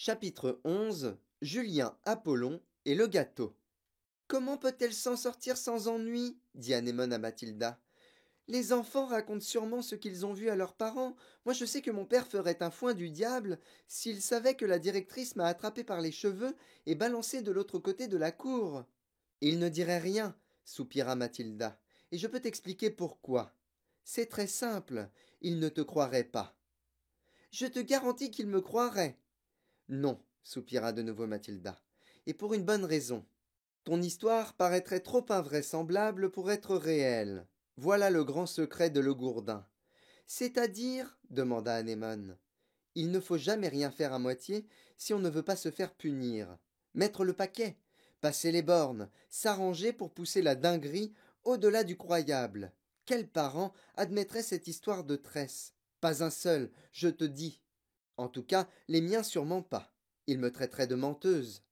Chapitre 11. Julien, Apollon et le gâteau. Comment peut-elle s'en sortir sans ennui dit Anémone à Mathilda. Les enfants racontent sûrement ce qu'ils ont vu à leurs parents. Moi je sais que mon père ferait un foin du diable s'il savait que la directrice m'a attrapé par les cheveux et balancé de l'autre côté de la cour. Il ne dirait rien, soupira Mathilda, et je peux t'expliquer pourquoi. C'est très simple, il ne te croirait pas. Je te garantis qu'il me croirait. Non, soupira de nouveau Mathilda, et pour une bonne raison. Ton histoire paraîtrait trop invraisemblable pour être réelle. Voilà le grand secret de Le Gourdin. C'est-à-dire, demanda Anémone, il ne faut jamais rien faire à moitié si on ne veut pas se faire punir. Mettre le paquet, passer les bornes, s'arranger pour pousser la dinguerie au-delà du croyable. Quel parent admettrait cette histoire de tresse? Pas un seul, je te dis. En tout cas, les miens sûrement pas. Ils me traiteraient de menteuse.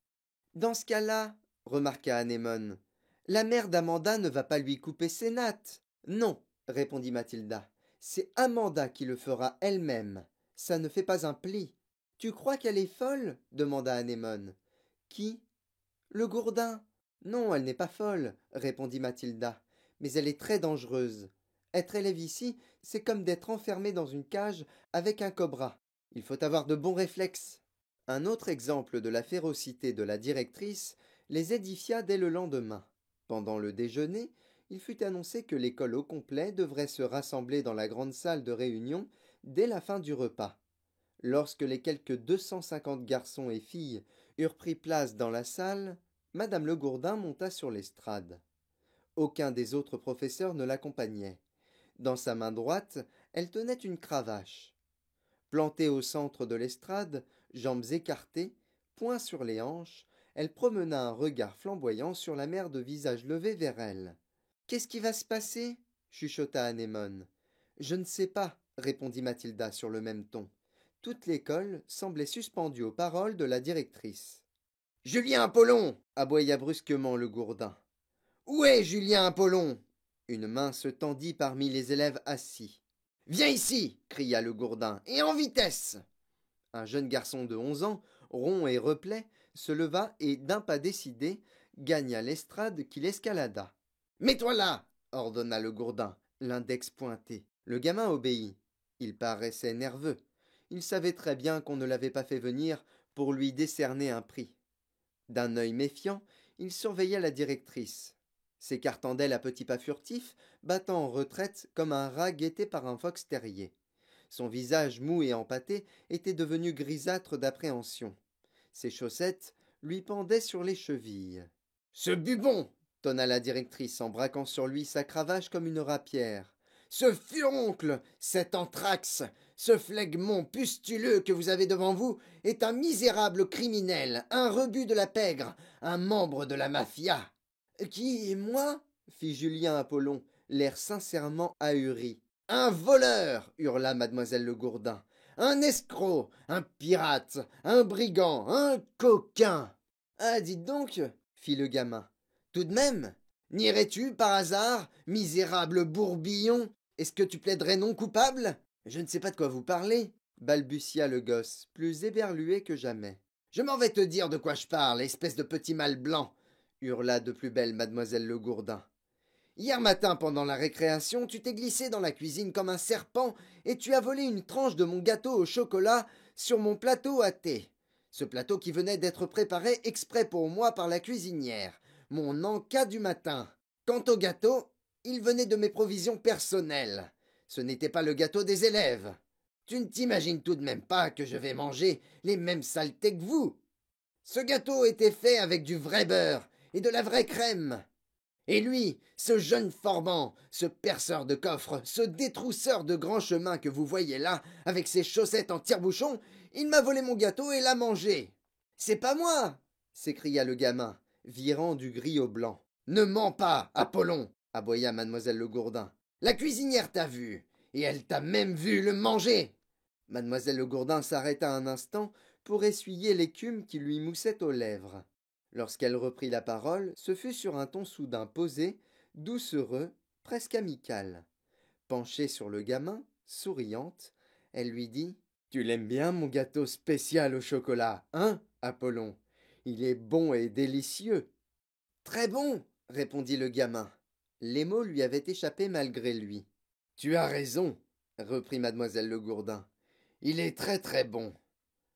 Dans ce cas-là, remarqua Anémone, la mère d'Amanda ne va pas lui couper ses nattes. Non, répondit Mathilda, c'est Amanda qui le fera elle-même. Ça ne fait pas un pli. Tu crois qu'elle est folle demanda Anémone. Qui? Le Gourdin. Non, elle n'est pas folle, répondit Mathilda, mais elle est très dangereuse. Être élève ici, c'est comme d'être enfermé dans une cage avec un cobra. Il faut avoir de bons réflexes. Un autre exemple de la férocité de la directrice les édifia dès le lendemain. Pendant le déjeuner, il fut annoncé que l'école au complet devrait se rassembler dans la grande salle de réunion dès la fin du repas. Lorsque les quelques 250 garçons et filles eurent pris place dans la salle, madame Legourdin monta sur l'estrade. Aucun des autres professeurs ne l'accompagnait. Dans sa main droite, elle tenait une cravache. Plantée au centre de l'estrade, jambes écartées, poings sur les hanches, elle promena un regard flamboyant sur la mère de visage levé vers elle. Qu'est-ce qui va se passer chuchota Anémone. Je ne sais pas, répondit Mathilda sur le même ton. Toute l'école semblait suspendue aux paroles de la directrice. Julien Apollon aboya brusquement le Gourdin. Où est Julien Apollon? Une main se tendit parmi les élèves assis. Viens ici cria le Gourdin, et en vitesse. Un jeune garçon de 11 ans, rond et replet, se leva et, d'un pas décidé, gagna l'estrade qu'il escalada. Mets-toi là ordonna le Gourdin, l'index pointé. Le gamin obéit. Il paraissait nerveux. Il savait très bien qu'on ne l'avait pas fait venir pour lui décerner un prix. D'un œil méfiant, il surveillait la directrice. S'écartant d'elle à petits pas furtifs, battant en retraite comme un rat guetté par un fox terrier. Son visage mou et empâté était devenu grisâtre d'appréhension. Ses chaussettes lui pendaient sur les chevilles. Ce bubon tonna la directrice en braquant sur lui sa cravache comme une rapière. Ce furoncle, cet anthrax, ce phlegmon pustuleux que vous avez devant vous est un misérable criminel, un rebut de la pègre, un membre de la mafia. Qui, moi fit Julien Apollon, l'air sincèrement ahuri. Un voleur hurla mademoiselle Le Gourdin. Un escroc, un pirate, un brigand, un coquin. Ah, dites donc, fit le gamin. Tout de même, n'irais-tu, par hasard, misérable bourbillon? Est-ce que tu plaiderais non coupable? Je ne sais pas de quoi vous parlez, balbutia le gosse, plus éberlué que jamais. Je m'en vais te dire de quoi je parle, espèce de petit mâle blanc, hurla de plus belle mademoiselle Le Gourdin. Hier matin, pendant la récréation, tu t'es glissé dans la cuisine comme un serpent et tu as volé une tranche de mon gâteau au chocolat sur mon plateau à thé. Ce plateau qui venait d'être préparé exprès pour moi par la cuisinière, mon encas du matin. Quant au gâteau, il venait de mes provisions personnelles. Ce n'était pas le gâteau des élèves. Tu ne t'imagines tout de même pas que je vais manger les mêmes saletés que vous. Ce gâteau était fait avec du vrai beurre et de la vraie crème. Et lui, ce jeune formant, ce perceur de coffres, ce détrousseur de grands chemins que vous voyez là, avec ses chaussettes en tire-bouchon, il m'a volé mon gâteau et l'a mangé. C'est pas moi s'écria le gamin, virant du gris au blanc. Ne mens pas, Apollon aboya mademoiselle Le Gourdin. La cuisinière t'a vu, et elle t'a même vu le manger. Mademoiselle Le Gourdin s'arrêta un instant pour essuyer l'écume qui lui moussait aux lèvres. Lorsqu'elle reprit la parole, ce fut sur un ton soudain posé, doucereux, presque amical. Penchée sur le gamin, souriante, elle lui dit Tu l'aimes bien, mon gâteau spécial au chocolat, hein, Apollon? Il est bon et délicieux. Très bon, répondit le gamin. Les mots lui avaient échappé malgré lui. Tu as raison, reprit mademoiselle Le Gourdin. Il est très très bon.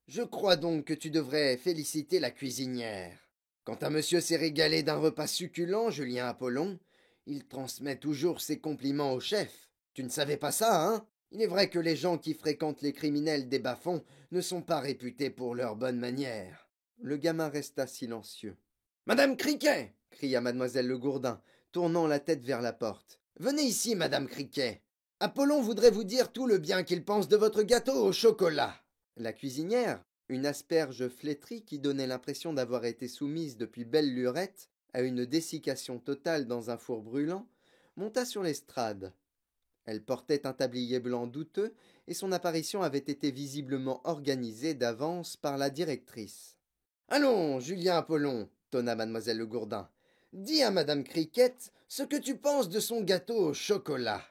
Je crois donc que tu devrais féliciter la cuisinière. Quand un monsieur s'est régalé d'un repas succulent, Julien Apollon, il transmet toujours ses compliments au chef. Tu ne savais pas ça, hein? Il est vrai que les gens qui fréquentent les criminels des bas-fonds ne sont pas réputés pour leurs bonnes manières. Le gamin resta silencieux. Madame Criquet cria mademoiselle Le Gourdin, tournant la tête vers la porte. Venez ici, madame Criquet. Apollon voudrait vous dire tout le bien qu'il pense de votre gâteau au chocolat. La cuisinière, une asperge flétrie qui donnait l'impression d'avoir été soumise depuis belle lurette à une dessiccation totale dans un four brûlant, monta sur l'estrade. Elle portait un tablier blanc douteux et son apparition avait été visiblement organisée d'avance par la directrice. Allons, Julien Apollon, tonna mademoiselle Le Gourdin. Dis à madame Criquette ce que tu penses de son gâteau au chocolat.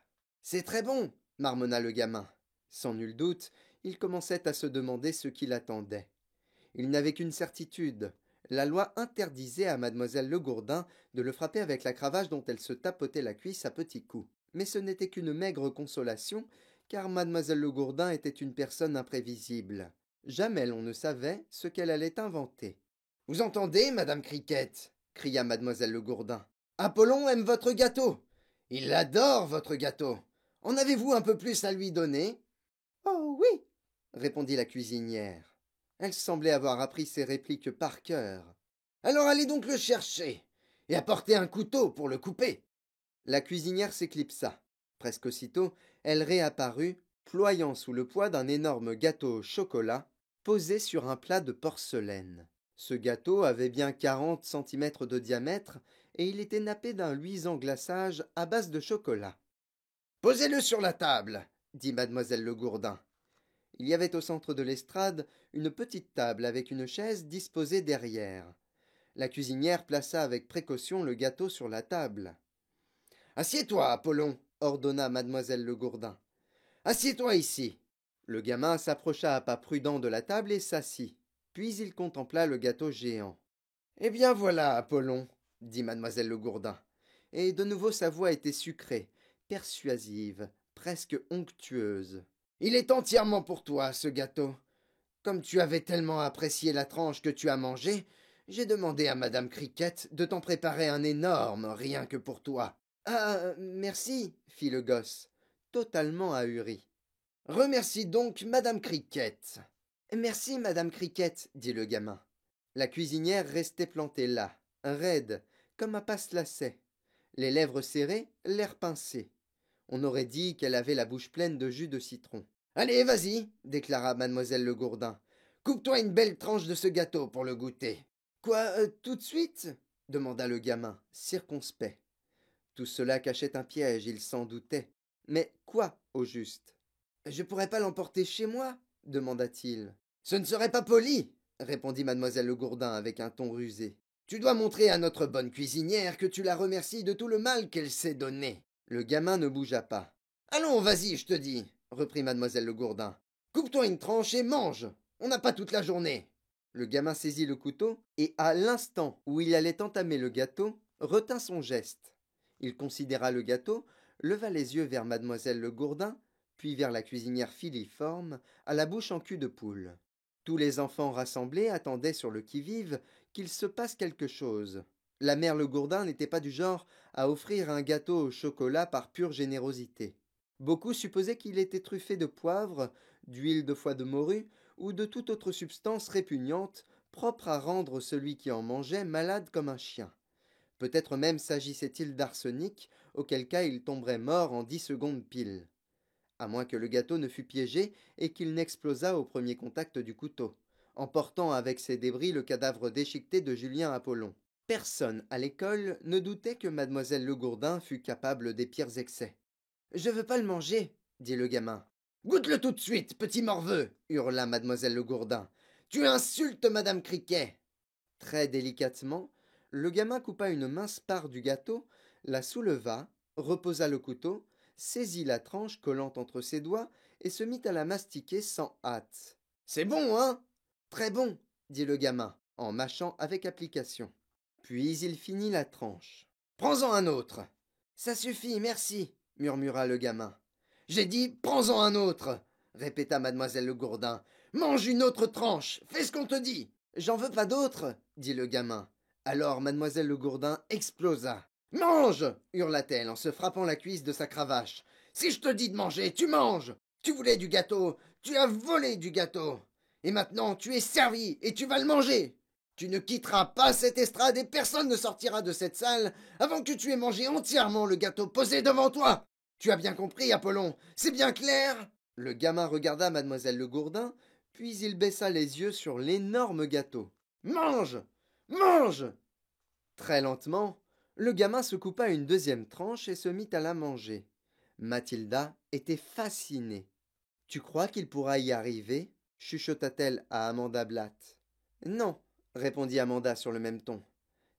C'est très bon, marmonna le gamin. Sans nul doute, il commençait à se demander ce qui l'attendait. Il n'avait qu'une certitude. La loi interdisait à mademoiselle Le Gourdin de le frapper avec la cravache dont elle se tapotait la cuisse à petits coups. Mais ce n'était qu'une maigre consolation, car mademoiselle Le Gourdin était une personne imprévisible. Jamais l'on ne savait ce qu'elle allait inventer. Vous entendez, madame Criquette cria mademoiselle Le Gourdin. Apollon aime votre gâteau. Il adore votre gâteau. En avez-vous un peu plus à lui donner? Oh oui, répondit la cuisinière. Elle semblait avoir appris ses répliques par cœur. Alors allez donc le chercher, et apportez un couteau pour le couper. La cuisinière s'éclipsa. Presque aussitôt, elle réapparut, ployant sous le poids d'un énorme gâteau au chocolat, posé sur un plat de porcelaine. Ce gâteau avait bien 40 centimètres de diamètre, et il était nappé d'un luisant glaçage à base de chocolat. Posez-le sur la table, dit mademoiselle Le Gourdin. Il y avait au centre de l'estrade une petite table avec une chaise disposée derrière. La cuisinière plaça avec précaution le gâteau sur la table. Assieds-toi, Apollon, ordonna mademoiselle Le Gourdin. Assieds-toi ici. Le gamin s'approcha à pas prudents de la table et s'assit. Puis il contempla le gâteau géant. Eh bien voilà, Apollon, dit mademoiselle Le Gourdin. Et de nouveau sa voix était sucrée, persuasive, presque onctueuse. Il est entièrement pour toi, ce gâteau. Comme tu avais tellement apprécié la tranche que tu as mangée, j'ai demandé à madame Criquette de t'en préparer un énorme, rien que pour toi. Ah, merci, fit le gosse, totalement ahuri. Remercie donc madame Criquette. Merci, madame Criquette, dit le gamin. La cuisinière restait plantée là, raide, comme un passe-lacet, les lèvres serrées, l'air pincé. On aurait dit qu'elle avait la bouche pleine de jus de citron. Allez, vas-y, déclara mademoiselle Le Gourdin. Coupe-toi une belle tranche de ce gâteau pour le goûter. Quoi, tout de suite demanda le gamin, circonspect. Tout cela cachait un piège, il s'en doutait. Mais quoi, au juste? Je pourrais pas l'emporter chez moi demanda-t-il. Ce ne serait pas poli, répondit mademoiselle Le Gourdin avec un ton rusé. Tu dois montrer à notre bonne cuisinière que tu la remercies de tout le mal qu'elle s'est donné. Le gamin ne bougea pas. Allons, vas-y, je te dis, reprit mademoiselle Le Gourdin. Coupe-toi une tranche et mange. On n'a pas toute la journée. Le gamin saisit le couteau et, à l'instant où il allait entamer le gâteau, retint son geste. Il considéra le gâteau, leva les yeux vers mademoiselle Le Gourdin, puis vers la cuisinière filiforme, à la bouche en cul de poule. Tous les enfants rassemblés attendaient sur le qui-vive qu'il se passe quelque chose. La mère Le Gourdin n'était pas du genre à offrir un gâteau au chocolat par pure générosité. Beaucoup supposaient qu'il était truffé de poivre, d'huile de foie de morue ou de toute autre substance répugnante, propre à rendre celui qui en mangeait malade comme un chien. Peut-être même s'agissait-il d'arsenic, auquel cas il tomberait mort en 10 secondes pile. À moins que le gâteau ne fût piégé et qu'il n'explosât au premier contact du couteau, emportant avec ses débris le cadavre déchiqueté de Julien Apollon. Personne à l'école ne doutait que mademoiselle Le Gourdin fût capable des pires excès. Je veux pas le manger, dit le gamin. Goûte-le tout de suite, petit morveux, hurla mademoiselle Le Gourdin. Tu insultes madame Criquet. Très délicatement, le gamin coupa une mince part du gâteau, la souleva, reposa le couteau, saisit la tranche collant entre ses doigts et se mit à la mastiquer sans hâte. C'est bon, hein? Très bon, dit le gamin, en mâchant avec application. Puis il finit la tranche. Prends-en un autre. Ça suffit, merci, murmura le gamin. J'ai dit, prends-en un autre, répéta mademoiselle Le Gourdin. Mange une autre tranche, fais ce qu'on te dit. J'en veux pas d'autre, dit le gamin. Alors mademoiselle Le Gourdin explosa. Mange, hurla-t-elle en se frappant la cuisse de sa cravache. Si je te dis de manger, tu manges. Tu voulais du gâteau, tu as volé du gâteau. Et maintenant tu es servi et tu vas le manger. Tu ne quitteras pas cette estrade et personne ne sortira de cette salle avant que tu aies mangé entièrement le gâteau posé devant toi. Tu as bien compris, Apollon, c'est bien clair? Le gamin regarda mademoiselle Le Gourdin, puis il baissa les yeux sur l'énorme gâteau. Mange! Mange! Très lentement, le gamin se coupa une deuxième tranche et se mit à la manger. Mathilda était fascinée. Tu crois qu'il pourra y arriver? Chuchota-t-elle à Amanda Blatt. Non, répondit Amanda sur le même ton.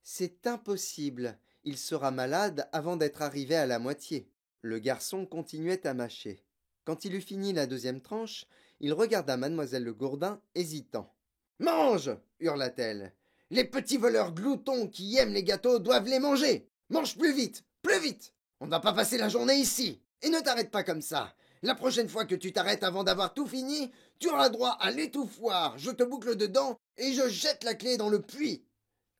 C'est impossible. Il sera malade avant d'être arrivé à la moitié. Le garçon continuait à mâcher. Quand il eut fini la deuxième tranche, il regarda mademoiselle Le Gourdin, hésitant. Mange! Hurla-t-elle. Les petits voleurs gloutons qui aiment les gâteaux doivent les manger. Mange plus vite! Plus vite! On ne va pas passer la journée ici. Et ne t'arrête pas comme ça. La prochaine fois que tu t'arrêtes avant d'avoir tout fini, tu auras droit à l'étouffoir. Je te boucle dedans et je jette la clé dans le puits.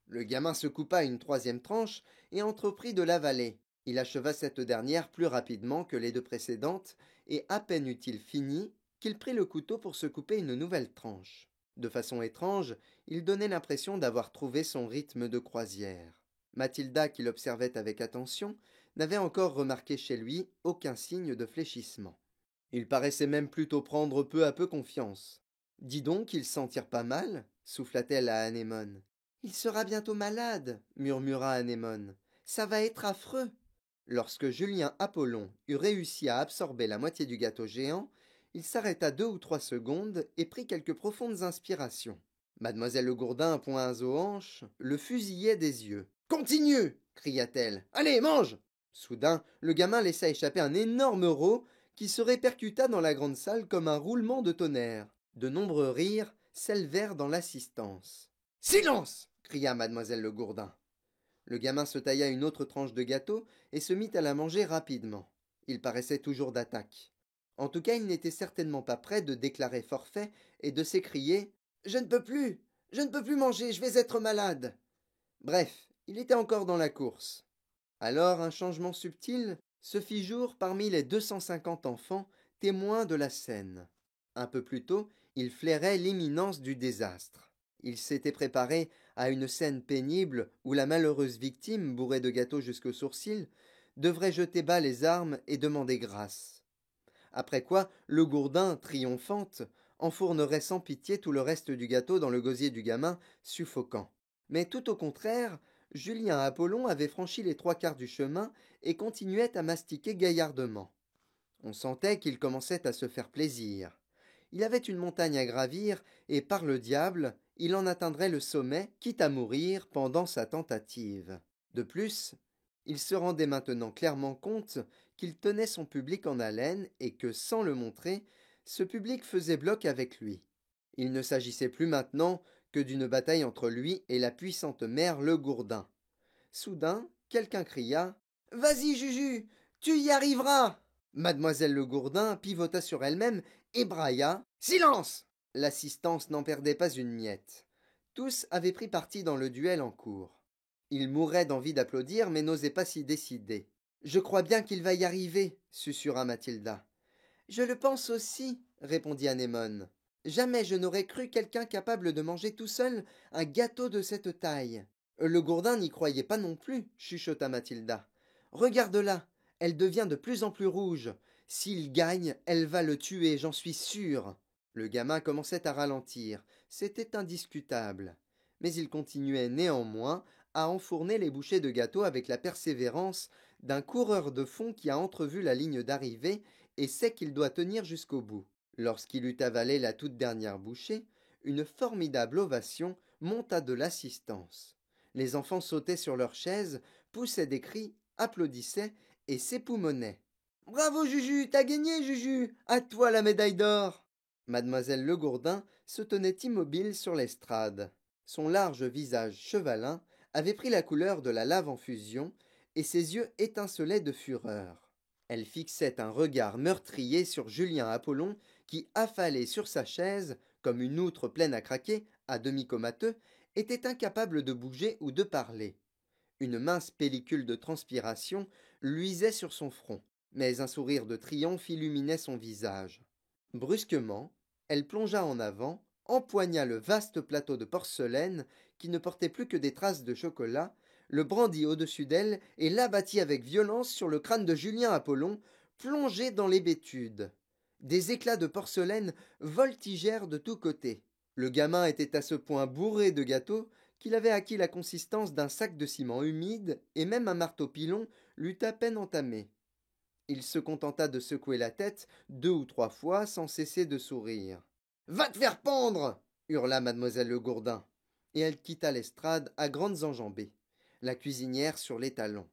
Le gamin se coupa une troisième tranche et entreprit de l'avaler. Il acheva cette dernière plus rapidement que les deux précédentes, et à peine eut-il fini qu'il prit le couteau pour se couper une nouvelle tranche. De façon étrange, il donnait l'impression d'avoir trouvé son rythme de croisière. Mathilda, qui l'observait avec attention, n'avait encore remarqué chez lui aucun signe de fléchissement. Il paraissait même plutôt prendre peu à peu confiance. Dis donc, il s'en tire pas mal, souffla-t-elle à Anémone. Il sera bientôt malade, murmura Anémone. Ça va être affreux. Lorsque Julien Apollon eut réussi à absorber la moitié du gâteau géant, il s'arrêta 2 ou 3 secondes et prit quelques profondes inspirations. Mademoiselle Le Gourdin, poings aux hanches, le fusillait des yeux. Continue! Cria-t-elle. Allez, mange! Soudain, le gamin laissa échapper un énorme rot qui se répercuta dans la grande salle comme un roulement de tonnerre. De nombreux rires s'élevèrent dans l'assistance. Silence! Cria mademoiselle Le Gourdin. Le gamin se tailla une autre tranche de gâteau et se mit à la manger rapidement. Il paraissait toujours d'attaque. En tout cas, il n'était certainement pas prêt de déclarer forfait et de s'écrier « Je ne peux plus! Je ne peux plus manger, je vais être malade !» Bref, il était encore dans la course. Alors un changement subtil se fit jour parmi les 250 enfants témoins de la scène. Un peu plus tôt, ils flairaient l'imminence du désastre. Ils s'étaient préparés à une scène pénible où la malheureuse victime, bourrée de gâteaux jusqu'aux sourcils, devrait jeter bas les armes et demander grâce. Après quoi, le Gourdin, triomphante, enfournerait sans pitié tout le reste du gâteau dans le gosier du gamin, suffocant. Mais tout au contraire, Julien Apollon avait franchi les 3/4 du chemin et continuait à mastiquer gaillardement. On sentait qu'il commençait à se faire plaisir. Il avait une montagne à gravir, et par le diable, il en atteindrait le sommet, quitte à mourir pendant sa tentative. De plus, il se rendait maintenant clairement compte qu'il tenait son public en haleine et que, sans le montrer, ce public faisait bloc avec lui. Il ne s'agissait plus maintenant que d'une bataille entre lui et la puissante mère Le Gourdin. Soudain, quelqu'un cria « Vas-y, Juju, tu y arriveras !» Mademoiselle Le Gourdin pivota sur elle-même et brailla « Silence !» L'assistance n'en perdait pas une miette. Tous avaient pris parti dans le duel en cours. Ils mouraient d'envie d'applaudir, mais n'osaient pas s'y décider. « Je crois bien qu'il va y arriver, » susurra Mathilda. « Je le pense aussi, » répondit Anémone. « Jamais je n'aurais cru quelqu'un capable de manger tout seul un gâteau de cette taille. » Le Gourdin n'y croyait pas non plus, chuchota Mathilda. « Regarde-la, elle devient de plus en plus rouge. S'il gagne, elle va le tuer, j'en suis sûre. » Le gamin commençait à ralentir, c'était indiscutable. Mais il continuait néanmoins à enfourner les bouchées de gâteau avec la persévérance d'un coureur de fond qui a entrevu la ligne d'arrivée et sait qu'il doit tenir jusqu'au bout. Lorsqu'il eut avalé la toute dernière bouchée, une formidable ovation monta de l'assistance. Les enfants sautaient sur leurs chaises, poussaient des cris, applaudissaient et s'époumonaient. Bravo Juju, t'as gagné Juju, à toi la médaille d'or. Mademoiselle Legourdin se tenait immobile sur l'estrade. Son large visage chevalin avait pris la couleur de la lave en fusion, et ses yeux étincelaient de fureur. Elle fixait un regard meurtrier sur Julien Apollon, qui, affalé sur sa chaise, comme une outre pleine à craquer, à demi comateux, était incapable de bouger ou de parler. Une mince pellicule de transpiration luisait sur son front, mais un sourire de triomphe illuminait son visage. Brusquement, elle plongea en avant, empoigna le vaste plateau de porcelaine qui ne portait plus que des traces de chocolat, le brandit au-dessus d'elle et l'abattit avec violence sur le crâne de Julien Apollon, plongé dans l'hébétude. Des éclats de porcelaine voltigèrent de tous côtés. Le gamin était à ce point bourré de gâteaux qu'il avait acquis la consistance d'un sac de ciment humide, et même un marteau pilon l'eût à peine entamé. Il se contenta de secouer la tête 2 ou 3 fois sans cesser de sourire. Va te faire pendre hurla mademoiselle Le Gourdin, et elle quitta l'estrade à grandes enjambées, la cuisinière sur les talons.